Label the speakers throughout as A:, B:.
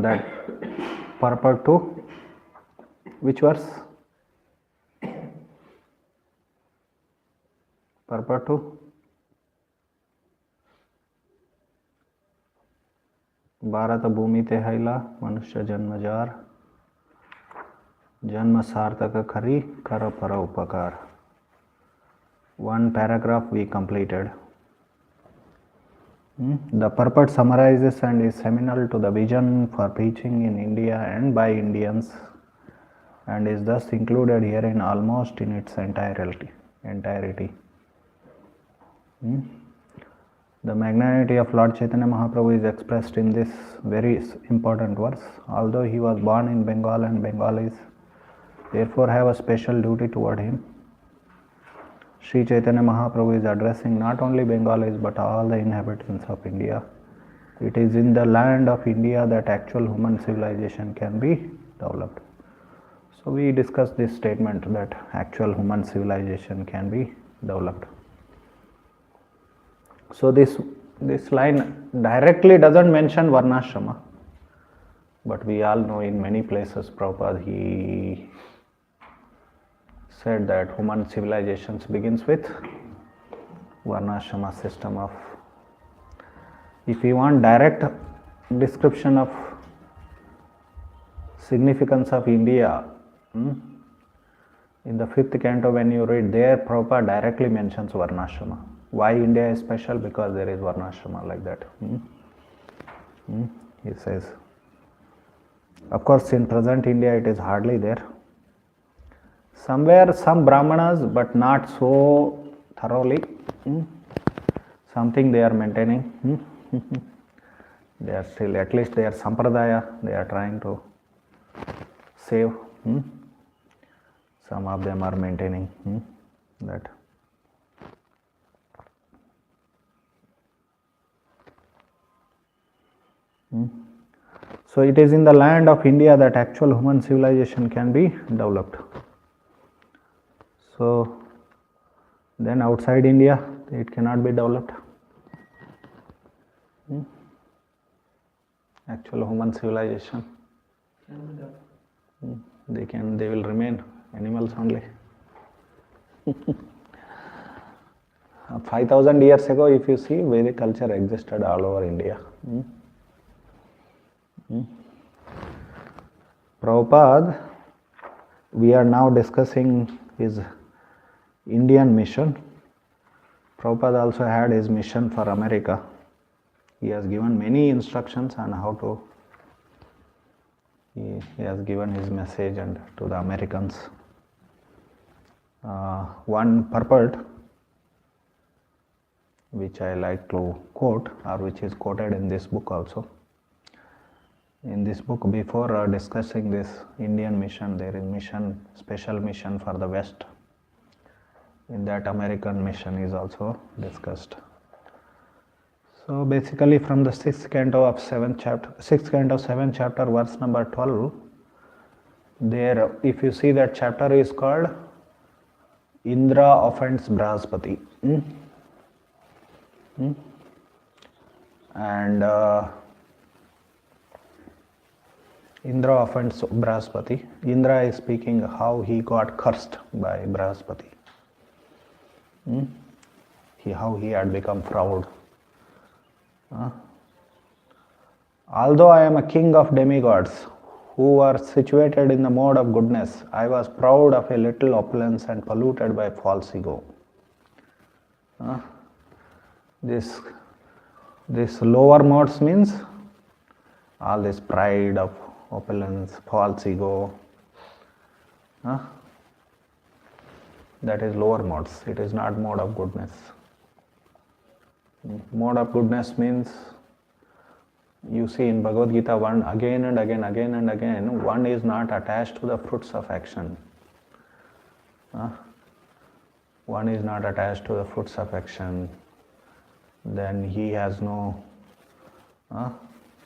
A: from that purport to which verse? Purport to Bharat भूमि ते हैला मनुष्य जन्मजार जन्म सार्थक खरी कर पर उपकार. One paragraph we completed. The purport summarizes and is seminal to the vision for preaching in India and by Indians, and is thus included here in almost in its entirety. The magnanimity of Lord Chaitanya Mahaprabhu is expressed in this very important verse. Although he was born in Bengal and Bengalis therefore have a special duty toward him, Sri Chaitanya Mahaprabhu is addressing not only Bengalis but all the inhabitants of India. It is in the land of India that actual human civilization can be developed. So we discussed this statement that actual human civilization can be developed. So this line directly doesn't mention Varnashrama, but we all know in many places Prabhupada he said that human civilizations begins with Varnashrama system of. If you want direct description of significance of India, in the 5th canto when you read there, Prabhupada directly mentions Varnashrama. Why India is special? Because there is Varnashrama like that. He says. Of course, in present India it is hardly there. Somewhere some Brahmanas, but not so thoroughly. Something they are maintaining. They are still, at least their sampradaya, they are trying to save. Some of them are maintaining that. So it is in the land of India that actual human civilization can be developed. So then outside India it cannot be developed. Actual human civilization. They will remain animals only. 5,000 years ago, if you see, Vedic culture existed all over India. Prabhupada, we are now discussing his Indian mission. Prabhupada also had his mission for America. He has given many instructions on how to, he has given his message and to the Americans. One purport which I like to quote, or which is quoted in this book also. In this book, before discussing this Indian mission, there is mission, special mission for the West. In that, American mission is also discussed. So basically, from the 6th canto of 7th chapter, verse number 12, there, if you see that chapter is called Indra offends Brahaspati. And Indra offends Brahaspati. Indra is speaking how he got cursed by Brahaspati. How he had become proud. Although I am a king of demigods who are situated in the mode of goodness, I was proud of a little opulence and polluted by false ego. This lower modes means all this pride of opulence, false ego. That is lower modes. It is not mode of goodness. Mode of goodness means, you see in Bhagavad Gita, one again and again, one is not attached to the fruits of action. One is not attached to the fruits of action. Then he has no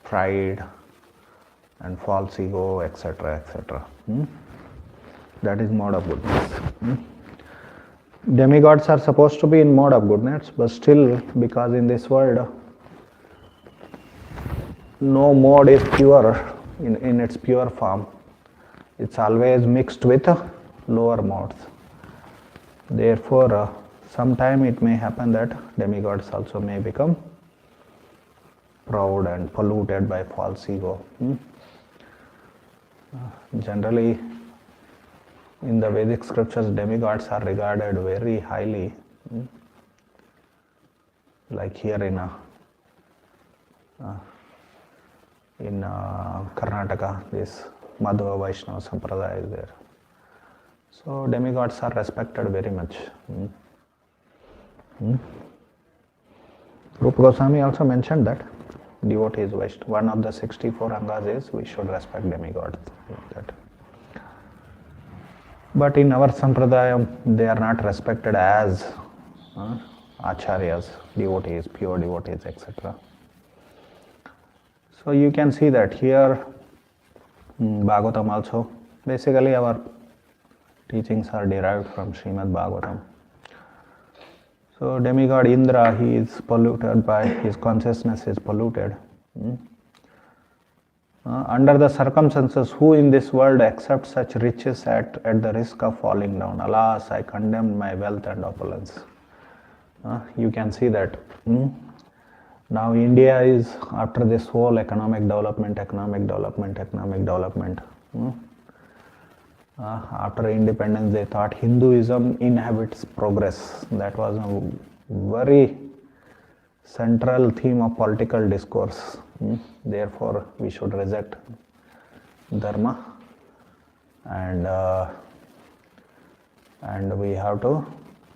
A: pride and false ego, etc., etc. That is mode of goodness. Demigods are supposed to be in mode of goodness, but still, because in this world no mode is pure, in its pure form, it's always mixed with lower modes. Therefore, sometime it may happen that demigods also may become proud and polluted by false ego. Generally, in the Vedic scriptures, demigods are regarded very highly. Like here in Karnataka, this Madhva Vaishnava Sampradaya is there. So demigods are respected very much. Rupa Goswami also mentioned that devotees Vaishnava, one of the 64 angas is we should respect demigods. Like that. But in our Sampradaya, they are not respected as acharyas, devotees, pure devotees, etc. So you can see that here, Bhagavatam also, basically our teachings are derived from Srimad Bhagavatam. So demigod Indra, he is polluted by, his consciousness is polluted. Under the circumstances, who in this world accepts such riches at the risk of falling down? Alas, I condemned my wealth and opulence. You can see that. Now India is, after this whole economic development. After independence, they thought Hinduism inhabits progress. That was a very central theme of political discourse. Therefore, we should reject dharma, and we have to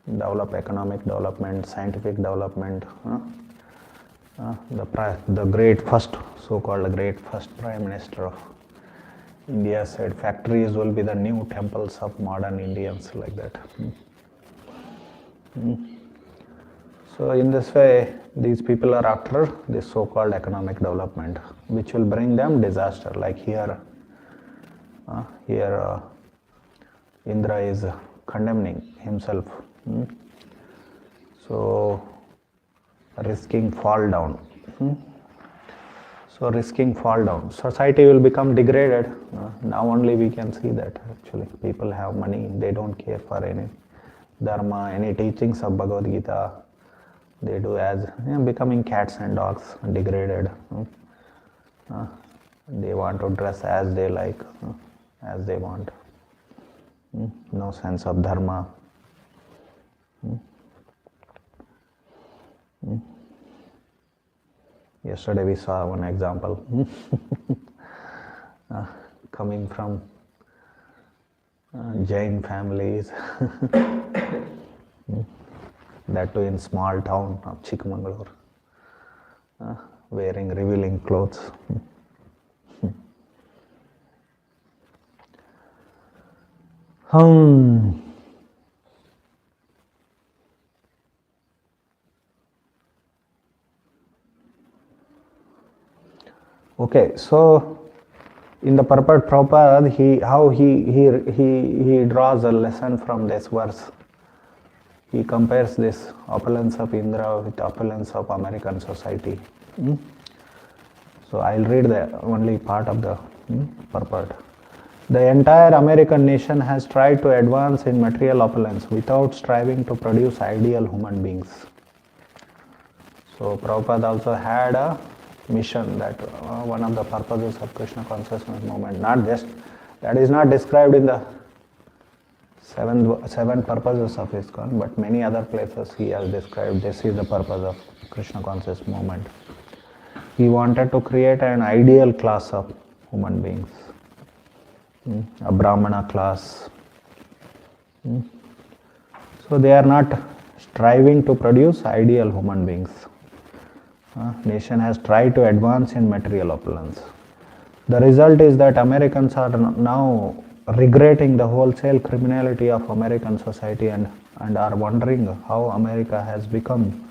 A: develop economic development, scientific development. The great first, so-called great first Prime Minister of India said, factories will be the new temples of modern Indians, like that. So in this way, these people are after this so-called economic development, which will bring them disaster. Like here, Indra is condemning himself. So risking fall down. So risking fall down. Society will become degraded. Now only we can see that actually people have money, they don't care for any dharma, any teachings of Bhagavad Gita. They do as becoming cats and dogs, degraded. They want to dress as they like, as they want. No sense of dharma. Yesterday we saw one example coming from Jain families, that too in small town of Chikmagalur, wearing revealing clothes. Okay, so in the purport Prabhupada, he draws a lesson from this verse. He compares this opulence of Indra with opulence of American society. So I'll read the only part of the purport. The entire American nation has tried to advance in material opulence without striving to produce ideal human beings. So Prabhupada also had a mission that one of the purposes of Krishna consciousness movement, not just, that is not described in the seven purposes of ISKCON, but many other places he has described this is the purpose of Krishna conscious movement. He wanted to create an ideal class of human beings, a Brahmana class. So they are not striving to produce ideal human beings. Nation has tried to advance in material opulence. The result is that Americans are now regretting the wholesale criminality of American society and are wondering how America has become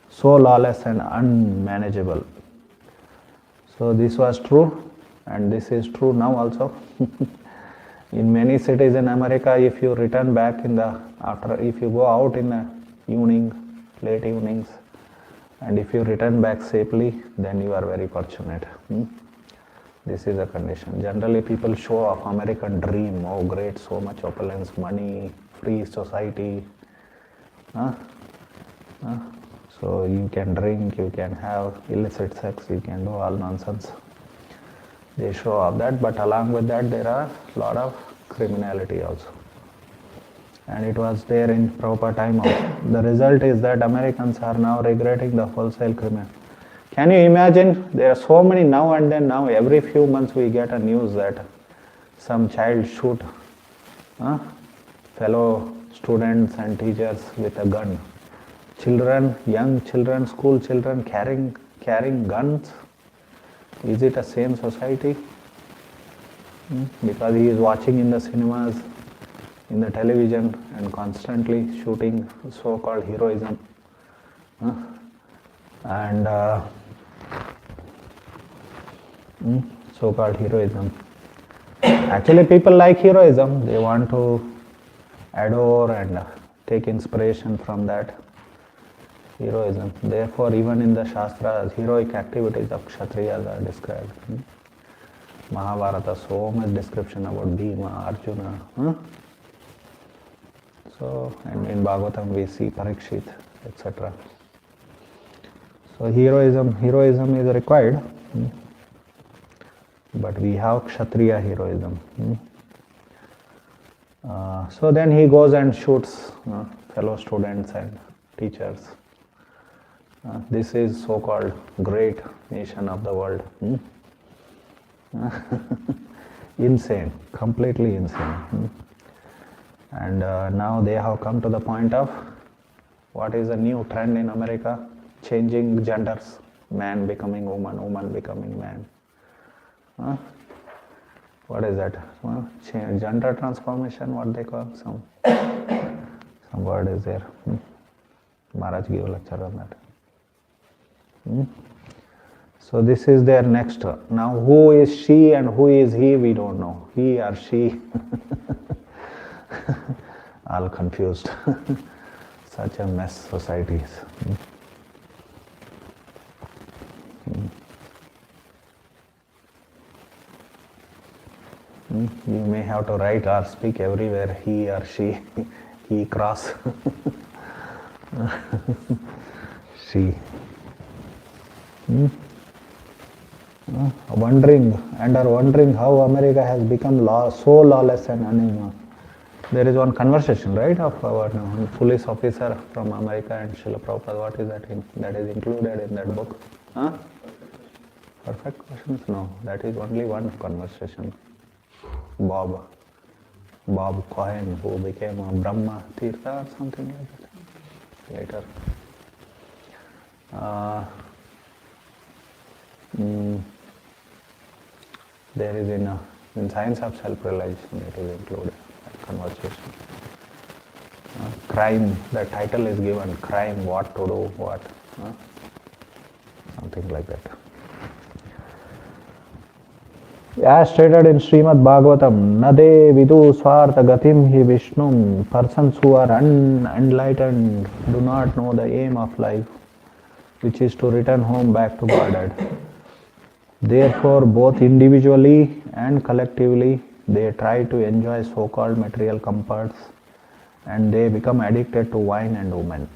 A: so lawless and unmanageable. So this was true, and this is true now also. In many cities in America, if you return back if you go out in the evening, late evenings, and if you return back safely, then you are very fortunate. This is a condition. Generally people show off American dream, oh great, so much opulence, money, free society. Huh? Huh? So you can drink, you can have illicit sex, you can do all nonsense. They show off that, but along with that there are a lot of criminality also. And it was there in proper time also. The result is that Americans are now regretting the wholesale criminal. Can you imagine? There are so many now and then. Now every few months we get a news that some child shoot fellow students and teachers with a gun. Children, young children, school children carrying guns. Is it a sane society? Because he is watching in the cinemas, in the television, and constantly shooting so-called heroism. And so-called heroism. Actually, people like heroism. They want to adore and take inspiration from that heroism. Therefore, even in the Shastras, heroic activities of Kshatriyas are described. Mahabharata, so much description about Bhima, Arjuna. So, and in Bhagavatam we see Parikshit, etc. So heroism is required, but we have Kshatriya heroism. So then he goes and shoots fellow students and teachers. This is so-called great nation of the world. Insane, completely insane. And now they have come to the point of what is a new trend in America? Changing genders, man becoming woman, woman becoming man. What is that? Gender transformation, what they call? Some word is there. Maharaj gave a lecture on that. So this is their next. Now who is she and who is he, we don't know. He or she. All confused. Such a mess societies. You may have to write or speak everywhere he or she, he cross, she. Wondering how America has become so lawless and unhuman. There is one conversation, right, of our police officer from America and Srila Prabhupada. What is that? That is included in that book. Perfect questions? No, that is only one conversation. Bob Cohen, who became a Brahma Tirtha or something like that later. There is in Science of Self-Realization, it is included, that conversation. Crime, the title is given, crime, what to do, what, something like that. As stated in Srimad Bhagavatam, Nade vidu swartha gatim hi Vishnum, persons who are unenlightened do not know the aim of life, which is to return home back to Godhead. Therefore, both individually and collectively, they try to enjoy so-called material comforts and they become addicted to wine and women.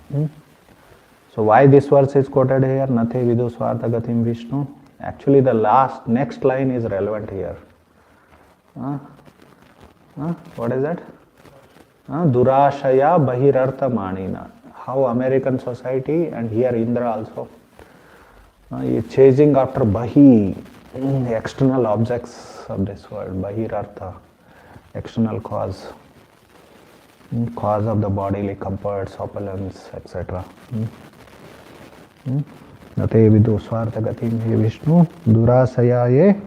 A: So why this verse is quoted here, Nate vidu swartha gatim Vishnu? Actually, the next line is relevant here. What is that? Durashaya bahirartha manina. How American society and here Indra also is chasing after bahi, the external objects of this world, bahirartha, external cause of the bodily comforts, opulence, etc. Nate vidu swartha gatim he Vishnu durasayaye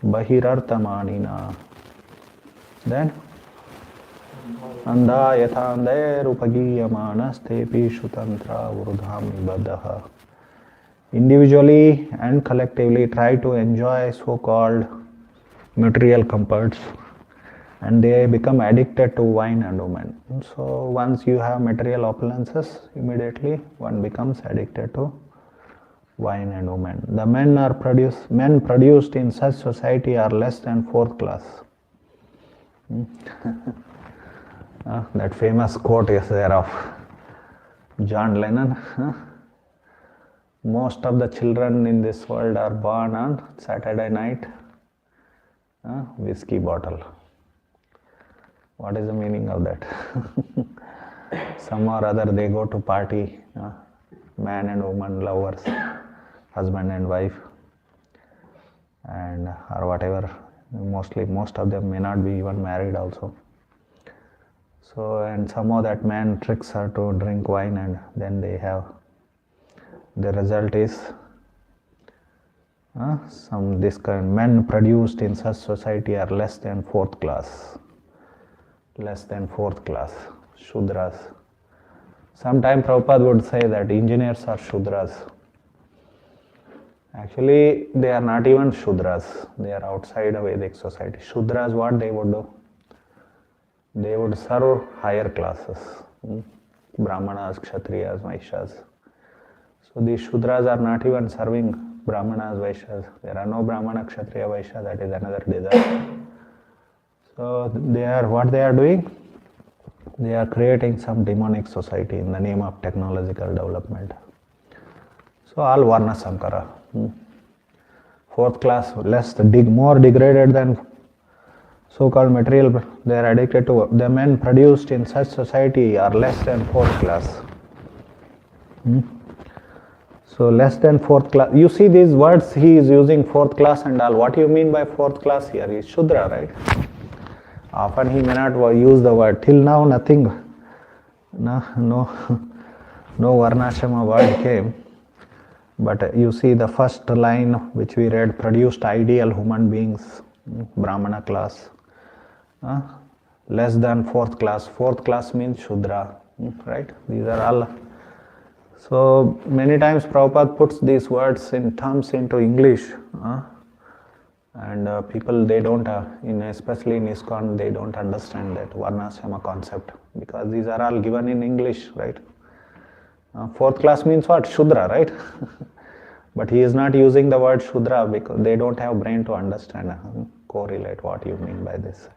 A: bahirarthamanina. Then anda yathandhe rupagiyamanas tepi shutantra urudhami badaha. Individually and collectively try to enjoy so-called material comforts and they become addicted to wine and women. So once you have material opulences, immediately one becomes addicted to wine and women. The men produced in such society are less than fourth class. That famous quote is there of John Lennon. Most of the children in this world are born on Saturday night. Whiskey bottle. What is the meaning of that? Some or other they go to party, man and woman lovers, husband and wife, and or whatever. Most of them may not be even married also. So, and somehow that man tricks her to drink wine, and then they have, the result is this kind men produced in such society are less than fourth class. Less than fourth class, Shudras. Sometimes Prabhupada would say that engineers are Shudras. Actually, they are not even Shudras. They are outside of Vedic society. Shudras, what they would do? They would serve higher classes. Brahmanas, Kshatriyas, Vaishyas. So these Shudras are not even serving Brahmanas, Vaishyas. There are no Brahmana, Kshatriya, Vaishya. That is another disaster. So what they are doing? They are creating some demonic society in the name of technological development. So all Varna Sankara. Fourth class, more degraded than so-called material. They are addicted to the men produced in such society are less than fourth class. So less than fourth class. You see these words he is using, fourth class and all. What do you mean by fourth class here? He is Shudra, right? Often he may not use the word. Till now nothing, no Varnashrama word came. But you see the first line which we read, produced ideal human beings, Brahmana class, less than fourth class. Fourth class means Shudra, right? These are all. So many times Prabhupada puts these words in terms into English. And people, they don't, especially in ISKCON, they don't understand that Varnashrama concept, because these are all given in English, right? Fourth class means what? Shudra, right? But he is not using the word Shudra because they don't have brain to understand, correlate what you mean by this.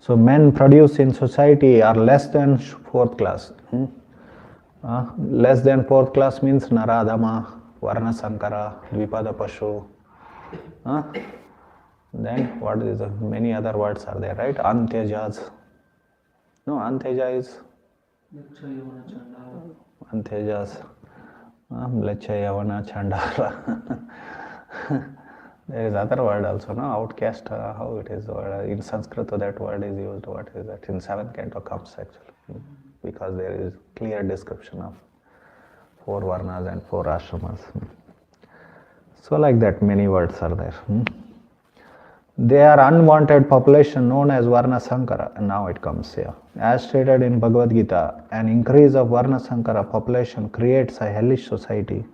A: So men produced in society are less than fourth class. Less than fourth class means Naradama, Varna Sankara, Dvipada Pashu. Then what is many other words are there, right? Antyajas. No, Antyaja is Antyajas. Mlecha Yavana Chandala. There is other word also, no? Outcast, how it is. In Sanskrit that word is used. What is that? In 7th canto comes actually. Because there is clear description of 4 Varnas and 4 Ashramas. So like that many words are there. They are unwanted population known as Varna Sankara. And now it comes here. As stated in Bhagavad Gita, an increase of Varna Sankara population creates a hellish society.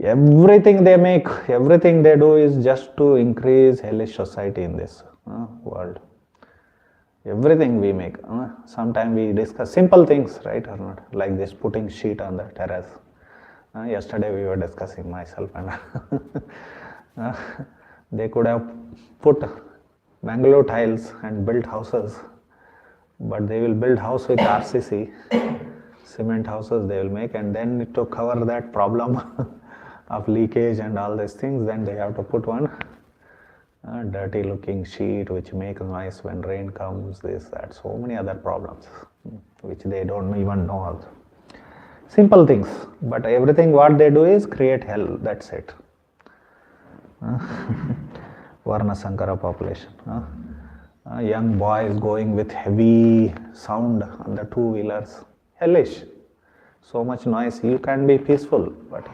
A: Everything they make, everything they do is just to increase hellish society in this world. Everything we make. Sometimes we discuss simple things, right or not? Like this, putting sheet on the terrace. Yesterday we were discussing, myself and they could have put Bangalore tiles and built houses, but they will build house with RCC, cement houses they will make, and then to cover that problem of leakage and all these things, then they have to put one dirty looking sheet which makes noise when rain comes, this, that, so many other problems which they don't even know also. Simple things, but everything what they do is create hell, that's it. Varna Sankara population. Young boys going with heavy sound on the 2-wheelers, hellish. So much noise, you can be peaceful, but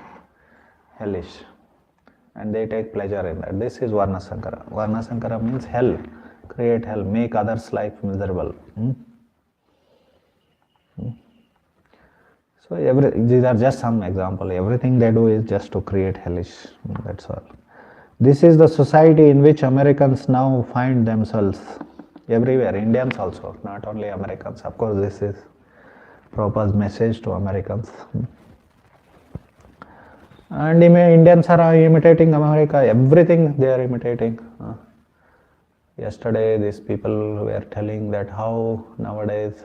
A: hellish. And they take pleasure in that. This is Varna Sankara. Varna Sankara means hell, create hell, make others' life miserable. So these are just some example. Everything they do is just to create hellish. That's all. This is the society in which Americans now find themselves. Everywhere, Indians also, not only Americans. Of course, this is Prabhupada's message to Americans. And Indians are imitating America, everything they are imitating. Yesterday, these people were telling that how nowadays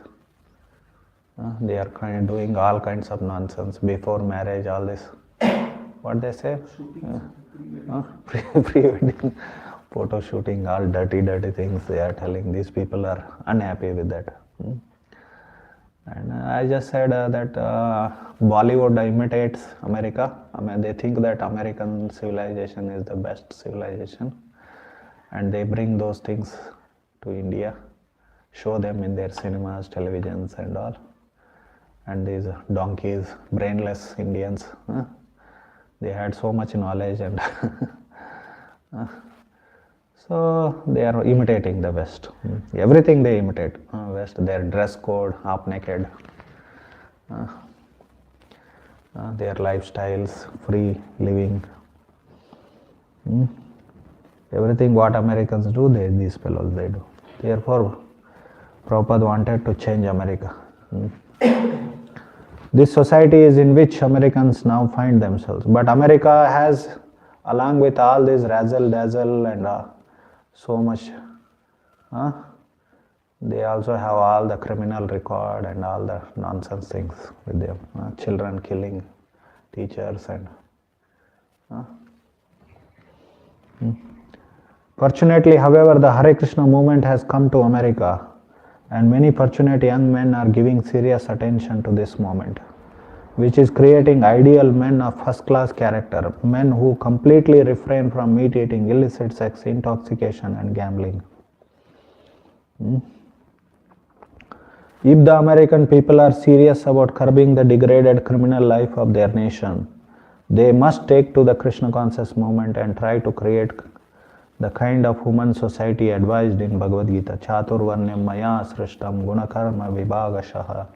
A: they are doing all kinds of nonsense before marriage, all this. What they say? Pre-wedding, photo shooting, all dirty things they are telling. These people are unhappy with that. And I just said that Bollywood imitates America. I mean, they think that American civilization is the best civilization, and they bring those things to India, show them in their cinemas, televisions, and all. And these donkeys, brainless Indians, they had so much knowledge, and so they are imitating the West. Everything they imitate. West, their dress code, half naked, their lifestyles, free living. Everything what Americans do, these fellows they do. Therefore, Prabhupada wanted to change America. This society is in which Americans now find themselves. But America has, along with all this razzle dazzle and so much, they also have all the criminal record and all the nonsense things with them. Children killing teachers and. Fortunately, however, the Hare Krishna movement has come to America, and many fortunate young men are giving serious attention to this movement, which is creating ideal men of first-class character, men who completely refrain from meat eating, illicit sex, intoxication, and gambling. If the American people are serious about curbing the degraded criminal life of their nation, they must take to the Krishna conscious movement and try to create the kind of human society advised in Bhagavad Gita. Chaturvarnyam maya srishtam gunakarma vibhagashaha.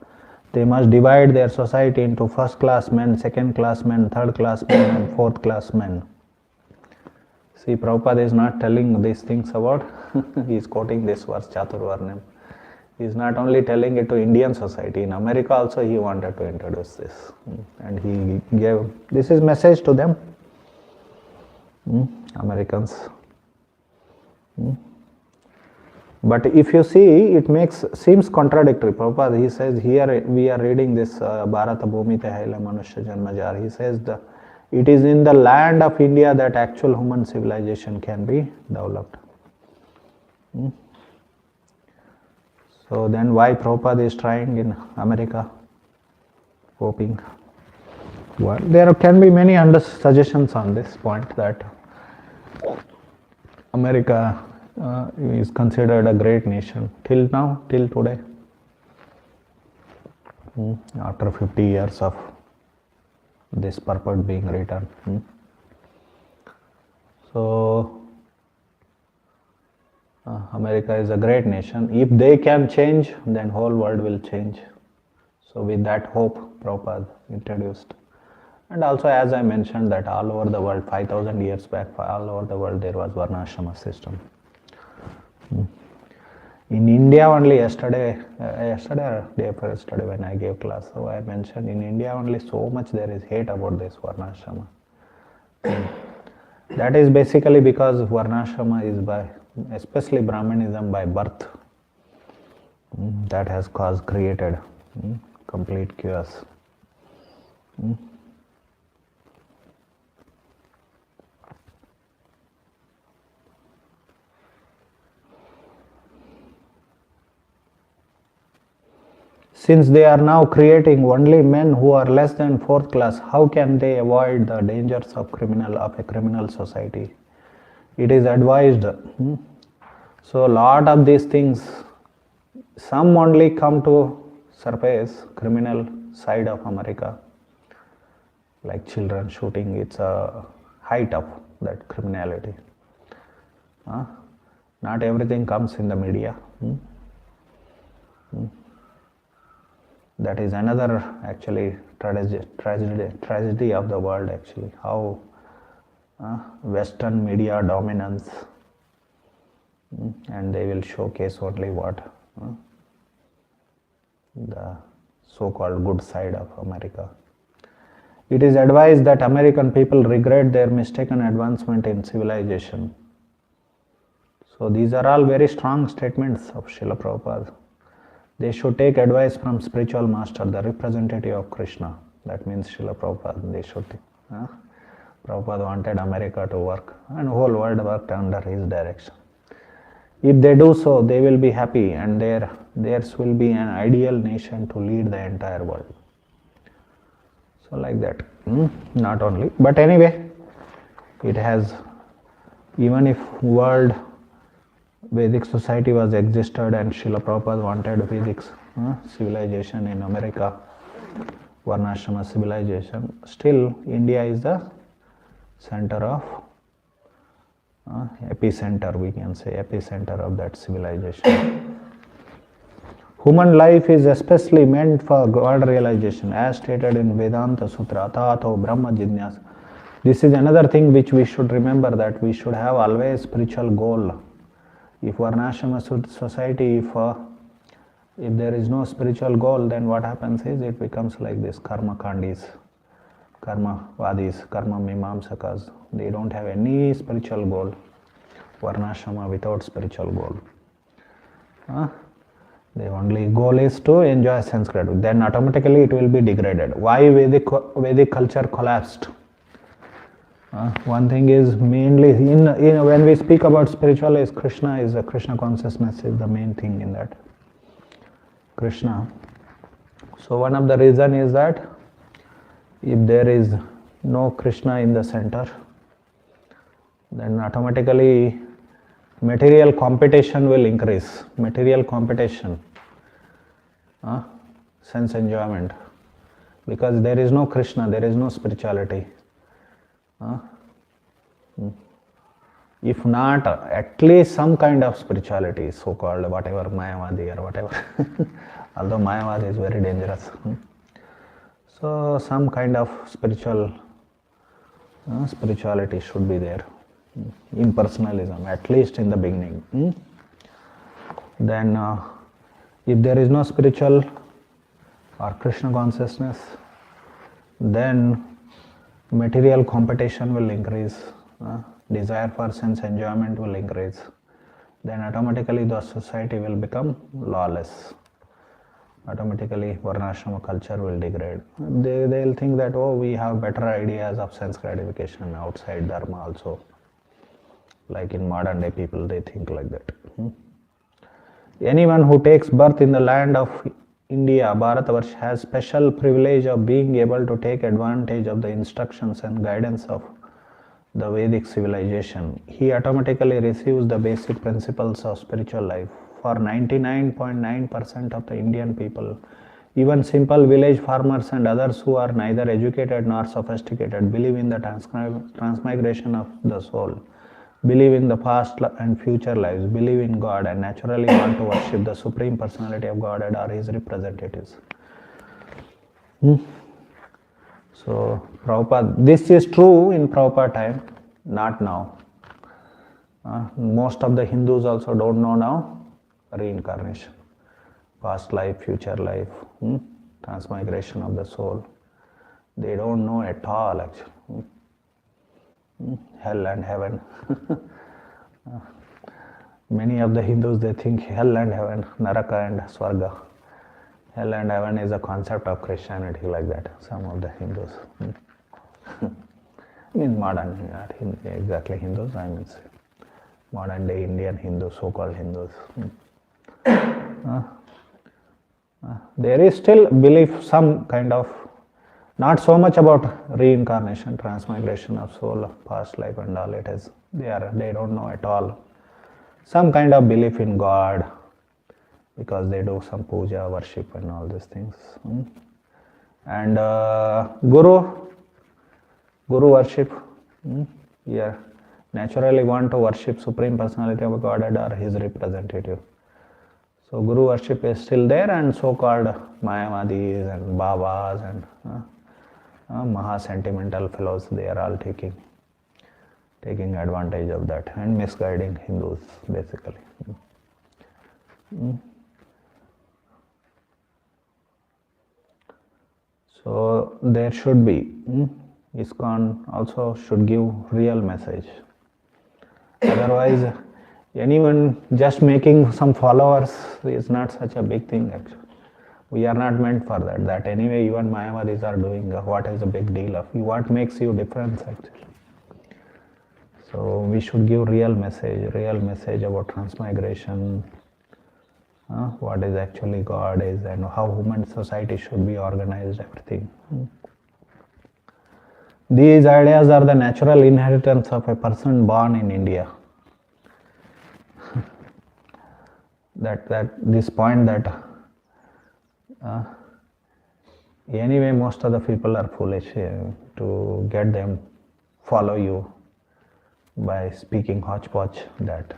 A: They must divide their society into first class men, second class men, third class men, and fourth class men. See, Prabhupada is not telling these things about, he is quoting this verse, Chaturvarnyam. He is not only telling it to Indian society, in America also he wanted to introduce this. And he gave, this is message to them, Americans. But if you see, it seems contradictory. Prabhupada, he says, here we are reading this Bharata Bhumi Tehila Manushya Janmajar. He says it is in the land of India that actual human civilization can be developed. So then why Prabhupada is trying in America, hoping? Well, there can be many suggestions on this point, that America is considered a great nation till now, till today. After 50 years of this purport being written. So, America is a great nation. If they can change, then whole world will change. So with that hope, Prabhupada introduced. And also, as I mentioned, that all over the world, 5,000 years back, all over the world there was Varnashrama system. In India only yesterday or day after yesterday when I gave class, so I mentioned in India only so much there is hate about this Varnashrama. That is basically because Varnashrama is by, especially Brahmanism, by birth. That has created complete chaos. Since they are now creating only men who are less than fourth class, how can they avoid the dangers of a criminal society? It is advised. So a lot of these things, some only come to surface, criminal side of America, like children shooting. It's a height of that criminality. Not everything comes in the media. That is another actually tragedy of the world, actually, how Western media dominance, and they will showcase only what the so-called good side of America. It is advised that American people regret their mistaken advancement in civilization. So these are all very strong statements of Srila Prabhupada. They should take advice from spiritual master, the representative of Krishna. That means Srila Prabhupada. They should. Prabhupada wanted America to work, and whole world worked under his direction. If they do so, they will be happy, and theirs will be an ideal nation to lead the entire world. So like that. Not only, but anyway, it has, even if world Vedic society was existed and Srila Prabhupada wanted Vedic civilization in America, Varnashrama civilization, still India is the center of, epicenter, we can say, epicenter of that civilization. Human life is especially meant for God realization, as stated in Vedanta Sutra, Atato Brahma Jinyasa. This is another thing which we should remember, that we should have always spiritual goal. If Varnashrama society, if there is no spiritual goal, then what happens is it becomes like this karma kandis, karma vadis, karma mimamsakas. They don't have any spiritual goal. Varnashrama without spiritual goal. The only goal is to enjoy sense gratification. Then automatically it will be degraded. Why Vedic culture collapsed? One thing is mainly when we speak about spiritual, is Krishna consciousness is the main thing in that. Krishna. So one of the reason is that if there is no Krishna in the center, then automatically material competition will increase. Material competition, sense enjoyment. Because there is no Krishna, there is no spirituality. If not, at least some kind of spirituality, so-called whatever Mayavadi or whatever. Although Mayavadi is very dangerous. So some kind of spirituality should be there. Impersonalism, at least in the beginning. Then if there is no spiritual or Krishna consciousness, then material competition will increase, desire for sense enjoyment will increase, then automatically the society will become lawless. Automatically Varnashrama culture will degrade. They'll think that, oh, we have better ideas of sense gratification outside Dharma also. Like in modern day people, they think like that. Anyone who takes birth in the land of India, Bharatavarsha, has special privilege of being able to take advantage of the instructions and guidance of the Vedic civilization. He automatically receives the basic principles of spiritual life. For 99.9% of the Indian people, even simple village farmers and others who are neither educated nor sophisticated, believe in the transmigration of the soul, believe in the past and future lives, believe in God, and naturally want to worship the Supreme Personality of Godhead or His representatives. So, Prabhupada, this is true in Prabhupada time, not now. Most of the Hindus also don't know now reincarnation, past life, future life, transmigration of the soul. They don't know at all actually. Hell and heaven. Many of the Hindus, they think hell and heaven, Naraka and Swarga. Hell and heaven is a concept of Christianity, like that. Some of the Hindus. In modern, not exactly Hindus, I mean modern day Indian Hindus, so-called Hindus. There is still belief, some kind of, not so much about reincarnation, transmigration of soul, past life and all. It is, they don't know at all. Some kind of belief in God, because they do some puja, worship and all these things. And Guru worship, naturally want to worship Supreme Personality of Godhead or His representative. So Guru worship is still there, and so-called Mayavadis and Babas and Maha-sentimental fellows, they are all taking advantage of that and misguiding Hindus, basically. So there should be, ISKCON also should give real message. Otherwise, anyone just making some followers is not such a big thing actually. We are not meant for that. That anyway, even Mayavadis are doing. What is the big deal of you? What makes you difference actually? So we should give real message about transmigration, what is actually God is, and how human society should be organized, everything. These ideas are the natural inheritance of a person born in India. that this point that anyway most of the people are foolish to get them follow you by speaking hodgepodge that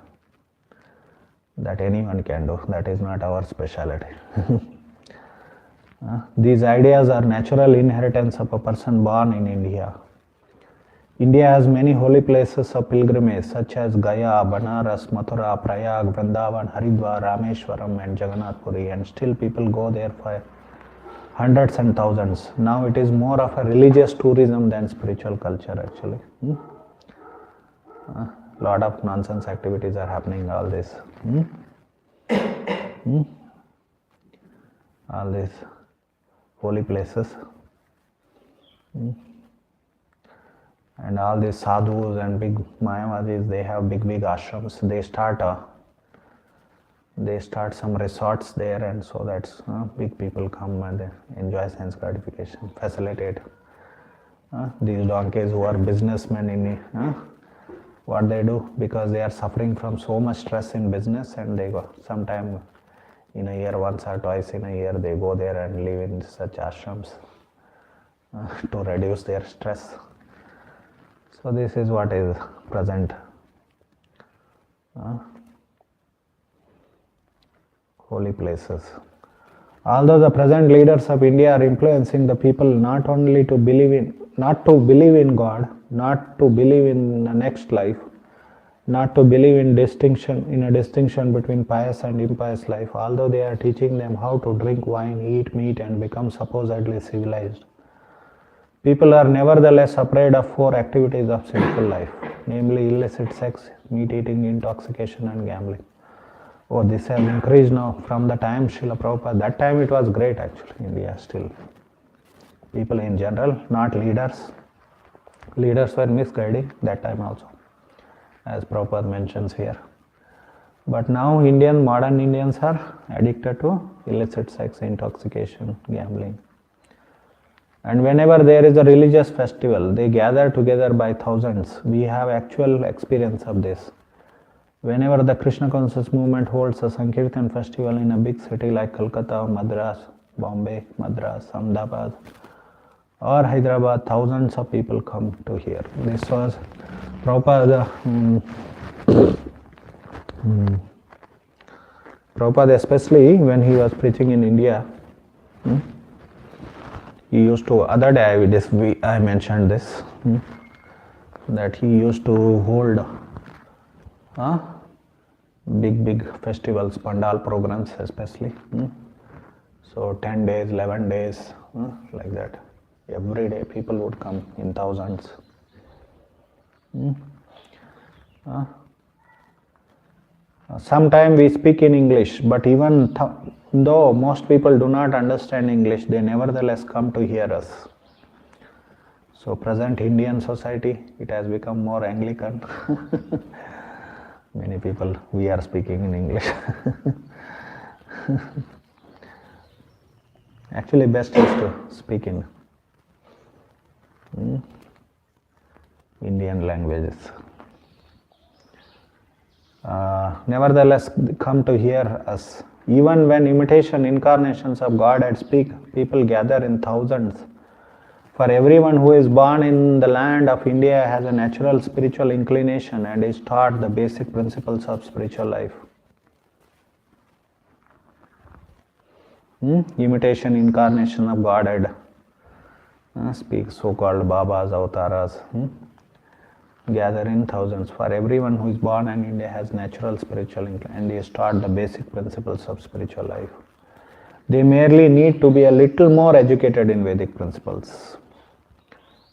A: anyone can do. That is not our specialty. These ideas are natural inheritance of a person born in India. India has many holy places of pilgrimage such as Gaya, Banaras, Mathura, Prayag, Vrindavan, Haridwar, Rameshwaram and Jagannath Puri, and still people go there for hundreds and thousands. Now it is more of a religious tourism than spiritual culture actually. Lot of nonsense activities are happening, all this. All these holy places. And all these sadhus and big Mayavadis, they have big ashrams. They start some resorts there, and so that's big people come and they enjoy sense gratification, facilitate. These donkeys who are businessmen in what they do, because they are suffering from so much stress in business, and they go sometime in a year, once or twice in a year, they go there and live in such ashrams to reduce their stress. So this is what is present. Holy places. Although the present leaders of India are influencing the people not only to believe in, not to believe in God, not to believe in the next life, not to believe in a distinction between pious and impious life, although they are teaching them how to drink wine, eat meat and become supposedly civilized. People are nevertheless afraid of 4 activities of sinful life, namely illicit sex, meat eating, intoxication and gambling. Oh, this has increased now from the time Srila Prabhupada. That time it was great actually, India still. People in general, not leaders. Leaders were misguiding that time also, as Prabhupada mentions here. But now modern Indians are addicted to illicit sex, intoxication, gambling. And whenever there is a religious festival, they gather together by thousands. We have actual experience of this. Whenever the Krishna conscious movement holds a Sankirtan festival in a big city like Kolkata, Madras, Bombay, Madras, Ahmedabad or Hyderabad, thousands of people come to hear. This was Prabhupada, Prabhupada especially when he was preaching in India, he used to, other day I mentioned this, that he used to hold big festivals, pandal programs especially. So 10 days, 11 days, like that. Every day people would come in thousands. Sometimes we speak in English, but even though most people do not understand English, they nevertheless come to hear us. So present Indian society, it has become more Anglican. Many people, we are speaking in English. Actually best is to speak in Indian languages. Nevertheless, come to hear us. Even when imitation incarnations of Godhead speak, people gather in thousands. For everyone who is born in the land of India has a natural spiritual inclination and is taught the basic principles of spiritual life. Imitation incarnation of Godhead speak, so-called Babas, Avataras, gather in thousands. For everyone who is born in India has natural spiritual inclination and is taught the basic principles of spiritual life. They merely need to be a little more educated in Vedic principles.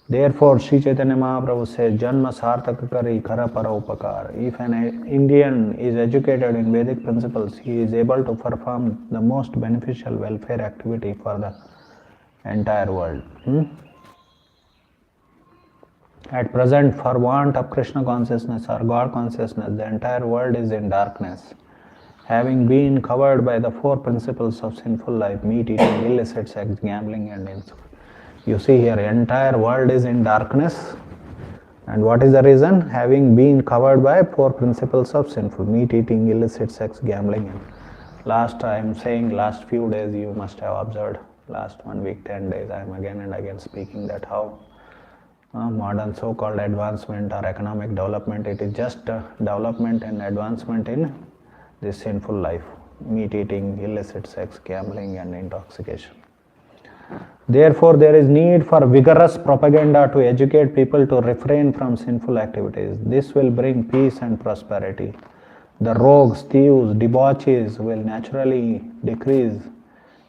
A: Therefore, Sri Chaitanya Mahaprabhu says, Janma sarthaka kari kara para upakar. If an Indian is educated in Vedic principles, he is able to perform the most beneficial welfare activity for the entire world. At present, for want of Krishna consciousness or God consciousness, the entire world is in darkness. Having been covered by the four principles of sinful life, meat eating, illicit sex, gambling and insult. You see here, entire world is in darkness. And what is the reason? Having been covered by four principles of sinful, meat eating, illicit sex, gambling. And last I am saying, last few days you must have observed, last 1 week, 10 days, I am again and again speaking that how modern so-called advancement or economic development, it is just development and advancement in this sinful life, meat eating, illicit sex, gambling and intoxication. Therefore, there is need for vigorous propaganda to educate people to refrain from sinful activities. This will bring peace and prosperity. The rogues, thieves, debauchees will naturally decrease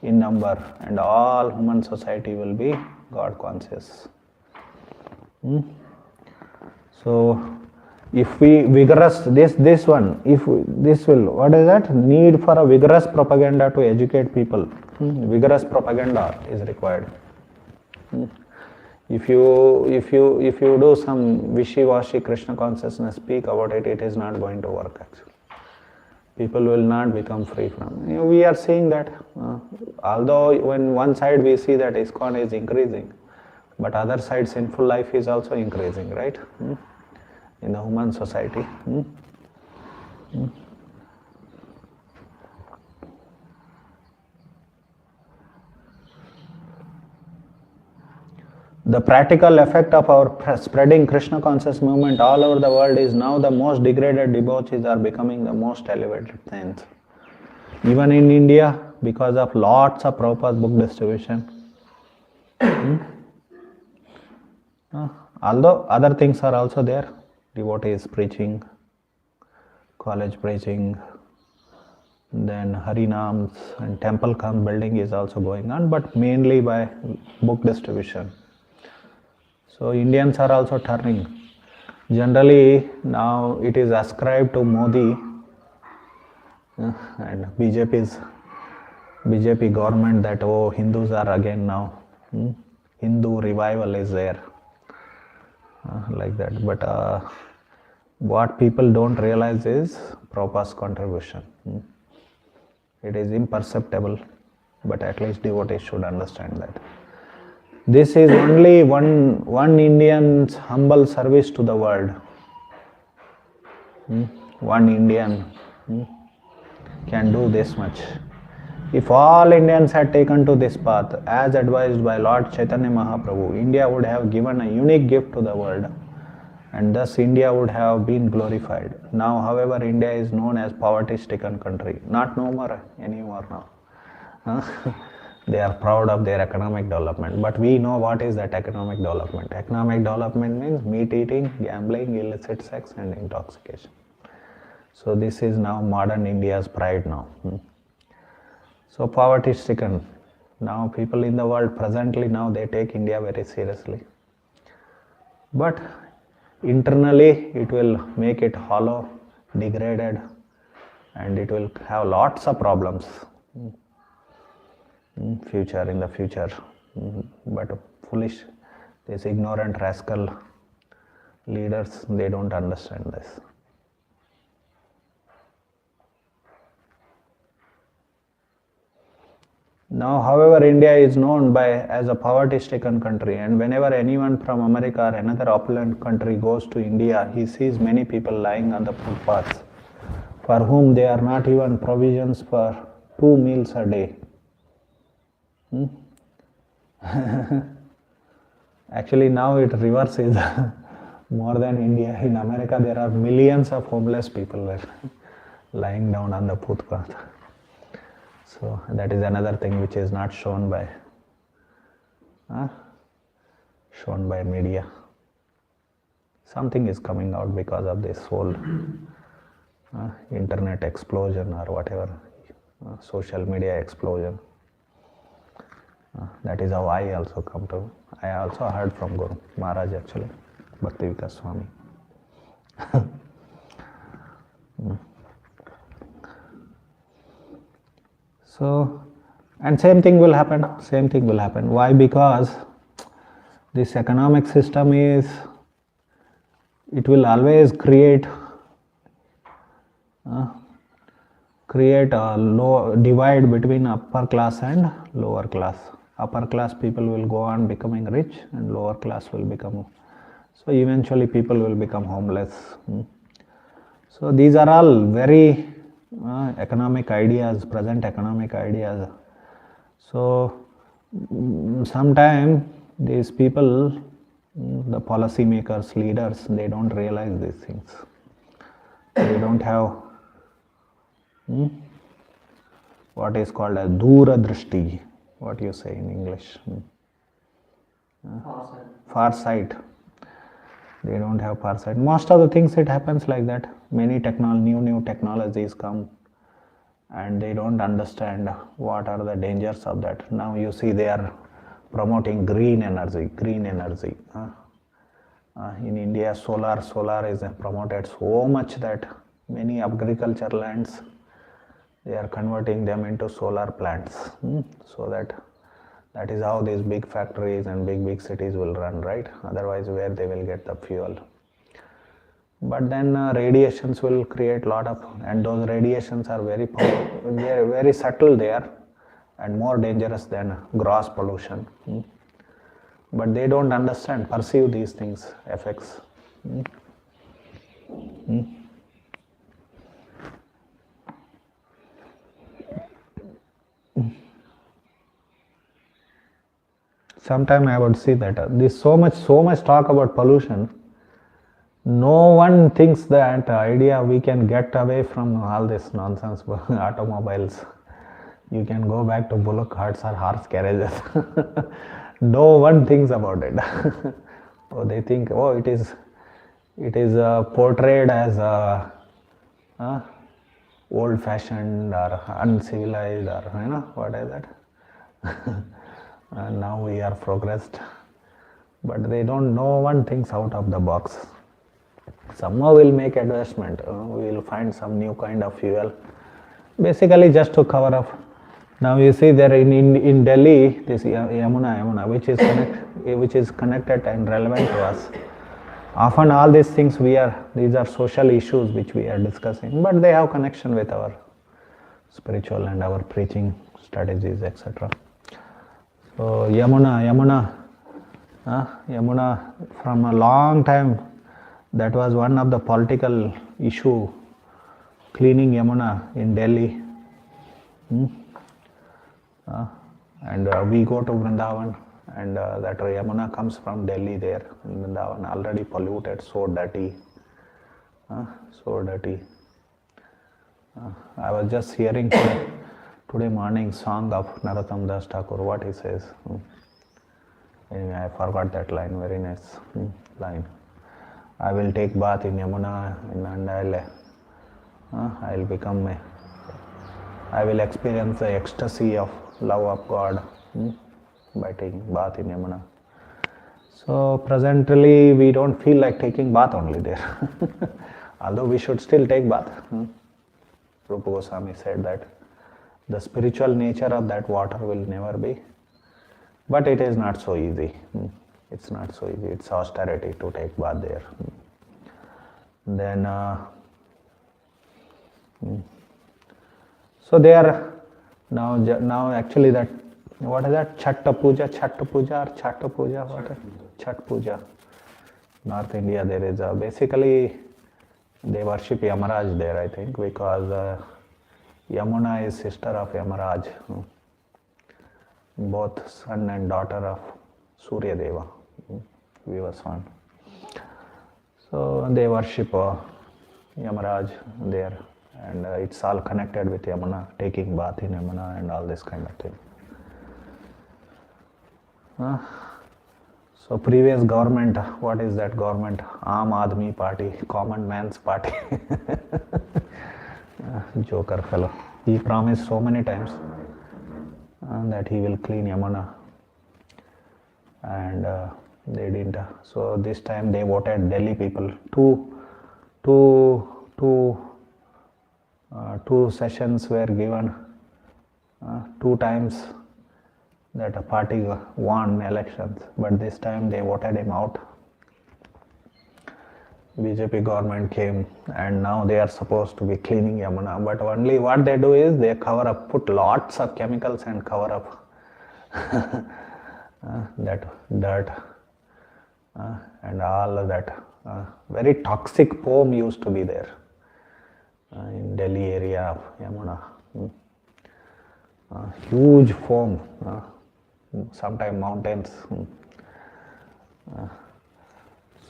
A: in number and all human society will be God conscious. So, if we vigorous this one, if this will, what is that? Need for a vigorous propaganda to educate people. Vigorous propaganda is required. If you do some wishy-washy Krishna consciousness, speak about it, it is not going to work actually. People will not become free from. We are seeing that, although when one side we see that ISKCON is increasing, but other side sinful life is also increasing, right? In the human society. The practical effect of our spreading Krishna conscious movement all over the world is now the most degraded debauchees are becoming the most elevated saints. Even in India, because of lots of Prabhupada's book distribution. Although other things are also there, devotees preaching, college preaching, then Harinams and temple building is also going on, but mainly by book distribution. So Indians are also turning. Generally now it is ascribed to Modi and BJP government that Hindus are again now, Hindu revival is there, like that. But what people don't realize is Prabhupada's contribution. It is imperceptible, but at least devotees should understand that. This is only one Indian's humble service to the world. One Indian can do this much. If all Indians had taken to this path, as advised by Lord Chaitanya Mahaprabhu, India would have given a unique gift to the world, and thus India would have been glorified. Now, however, India is known as poverty-stricken country. Not no more anymore now. They are proud of their economic development, but we know what is that economic development. Economic development means meat eating, gambling, illicit sex and intoxication. So this is now modern India's pride now. So poverty stricken. Now people in the world presently now they take India very seriously. But internally it will make it hollow, degraded, and it will have lots of problems in the future. But foolish, these ignorant rascal leaders, they don't understand this. Now, however, India is known as a poverty-stricken country, and whenever anyone from America or another opulent country goes to India, he sees many people lying on the footpaths, for whom there are not even provisions for 2 meals a day. Actually, now it reverses more than India. In America, there are millions of homeless people lying down on the footpath. So that is another thing which is not shown by media. Something is coming out because of this whole internet explosion or whatever, social media explosion. That is how I also come to. I also heard from Guru Maharaj actually, Bhakti Vikas Swami. So, and same thing will happen. Same thing will happen. Why? Because this economic system is, it will always create a low divide between upper class and lower class. Upper class people will go on becoming rich, and lower class will become, so eventually people will become homeless. So these are all very economic ideas, present economic ideas. So sometimes these people, the policy makers, leaders, they don't realize these things. They don't have what is called a Dura Drishti. What you say in English? Far sight. They don't have far sight. Most of the things it happens like that. Many new technologies come, and they don't understand what are the dangers of that. Now you see they are promoting green energy. In India, solar is promoted so much that many agriculture lands, they are converting them into solar plants. So that is how these big factories and big cities will run, right? Otherwise, where they will get the fuel? But then radiations will create lot of, and those radiations are very subtle there, and more dangerous than gross pollution. But they don't understand, perceive these things, effects. Sometime I would see that there's so much talk about pollution. No one thinks that idea we can get away from all this nonsense, automobiles. You can go back to bullock carts or horse carriages. No one thinks about it. Oh, they think, oh, it is portrayed as old-fashioned or uncivilized, or what is that? And now we are progressed, but they don't. No one thinks out of the box. Somehow we'll make adjustment. We will find some new kind of fuel, basically just to cover up. Now you see there in Delhi, this Yamuna, which is connected and relevant to us. Often all these things these are social issues which we are discussing, but they have connection with our spiritual and our preaching strategies, etc. So Yamuna from a long time, that was one of the political issue, cleaning Yamuna in Delhi. And we go to Vrindavan, and that Yamuna comes from Delhi there, in Vrindavan, already polluted, so dirty. I was just hearing today morning song of Narottam Das Thakur, what he says. Anyway, I forgot that line, very nice line. I will take bath in Yamuna, and I will experience the ecstasy of love of God by taking bath in Yamuna. So presently we don't feel like taking bath only there. Although we should still take bath. Rupa Goswami said that the spiritual nature of that water will never be. But it is not so easy. It's not so easy. It's austerity to take bath there. Then, so they are now actually that, what is that? Chhat Puja, what? Chhat Puja. North India, there is basically they worship Yamaraj there, I think, because Yamuna is sister of Yamaraj, both son and daughter of Surya Deva, Vivaswan. So they worship Yamaraj there, and it's all connected with Yamuna, taking bath in Yamuna and all this kind of thing. So previous government, what is that government? Aam Admi Party, common man's party. Joker fellow. He promised so many times that he will clean Yamuna and they didn't. So this time they voted Delhi people. Two sessions were given. Two times that a party won elections, but this time they voted him out. BJP government came, and now they are supposed to be cleaning Yamuna, but only what they do is they cover up, put lots of chemicals and cover up that dirt and all of that. Very toxic foam used to be there in Delhi area of Yamuna. Huge foam, sometimes mountains.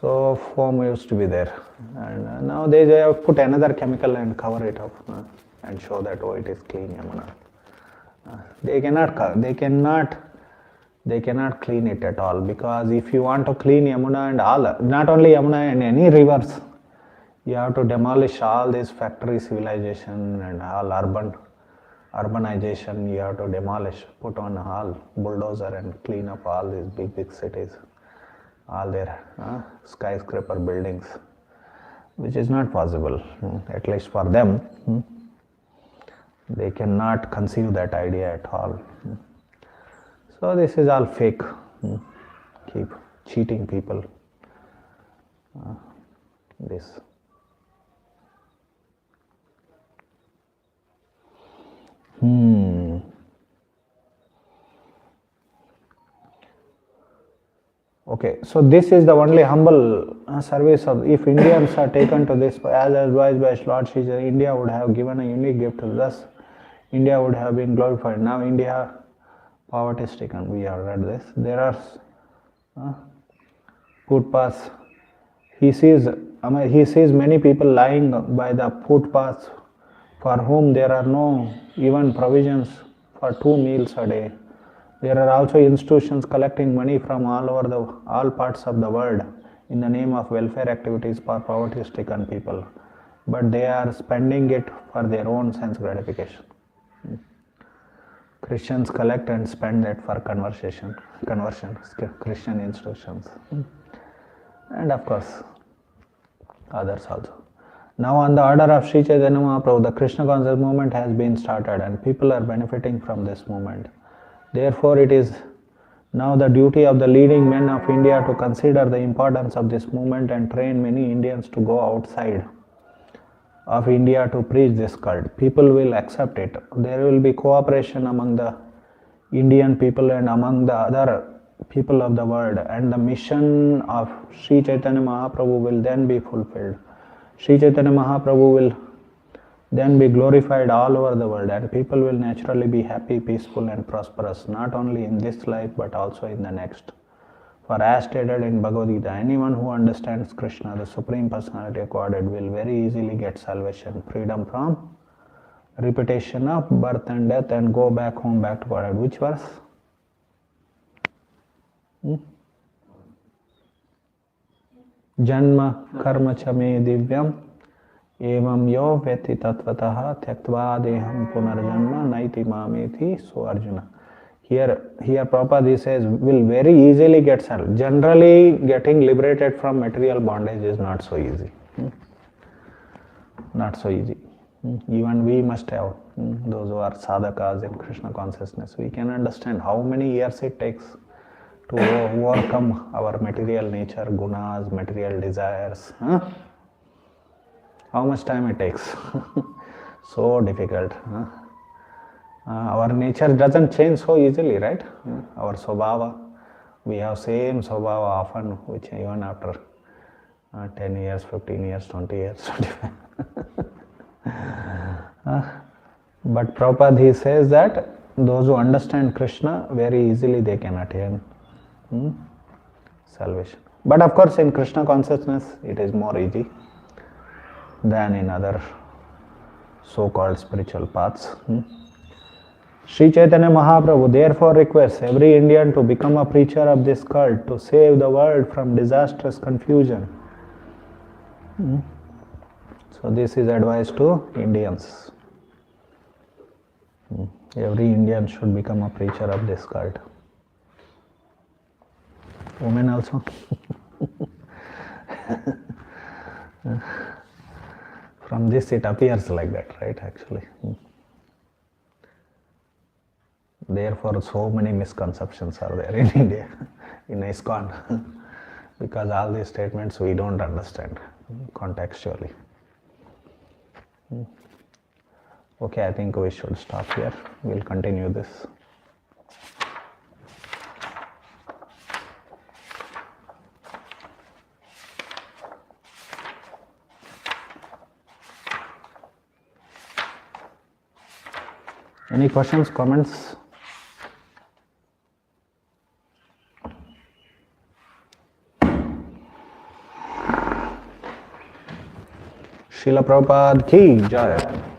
A: So foam used to be there, and now they have put another chemical and cover it up and show that it is clean Yamuna. They cannot clean it at all, because if you want to clean Yamuna and all, not only Yamuna and any rivers, you have to demolish all this factory civilization and all urbanization. You have to demolish, put on all bulldozer and clean up all these big cities, all their skyscraper buildings, which is not possible, at least for them. They cannot conceive that idea at all. So this is all fake. Keep cheating people. This. Okay, so this is the only humble service of, if Indians are taken to this, as advised by Lord Shri, India would have given a unique gift to us. India would have been glorified. Now India, poverty stricken. We have read this. There are footpaths. He sees many people lying by the footpaths, for whom there are no even provisions for 2 meals a day. There are also institutions collecting money from all parts of the world in the name of welfare activities for poverty-stricken people, but they are spending it for their own sense gratification. Christians collect and spend it for conversion, Christian institutions, and of course others also. Now, on the order of Sri Chaitanya Mahaprabhu, the Krishna conscious movement has been started, and people are benefiting from this movement. Therefore, it is now the duty of the leading men of India to consider the importance of this movement and train many Indians to go outside of India to preach this cult. People will accept it. There will be cooperation among the Indian people and among the other people of the world, and the mission of Sri Chaitanya Mahaprabhu will then be fulfilled. Sri Chaitanya Mahaprabhu will then be glorified all over the world, and people will naturally be happy, peaceful and prosperous, not only in this life but also in the next. For as stated in Bhagavad Gita, anyone who understands Krishna, the Supreme Personality of Godhead, will very easily get salvation, freedom from repetition of birth and death, and go back home, back to Godhead. Which verse? Janma karma chame divyam evam yo veti tatvatah tyaktva deham punarjanma naiti mameti. So Arjuna. Here Prabhupada says, will very easily get salvation. Generally, getting liberated from material bondage is not so easy. Not so easy. Even we must have, those who are sadhakas in Krishna consciousness, we can understand how many years it takes to overcome our material nature, gunas, material desires. How much time it takes? So difficult. Our nature doesn't change so easily, right? Our svabhava, we have same svabhava often, which even after 10 years, 15 years, 20 years, 25. But Prabhupada, he says that those who understand Krishna, very easily they can attain salvation. But of course, in Krishna consciousness, it is more easy than in other so-called spiritual paths. Sri Chaitanya Mahaprabhu therefore requests every Indian to become a preacher of this cult to save the world from disastrous confusion. So this is advice to Indians. Every Indian should become a preacher of this cult. Women also. From this it appears like that, right, actually. Therefore, so many misconceptions are there in India, in ISKCON, because all these statements we don't understand contextually. Okay, I think we should stop here. We'll continue this. Any questions, comments? Srila Prabhupada ki jai.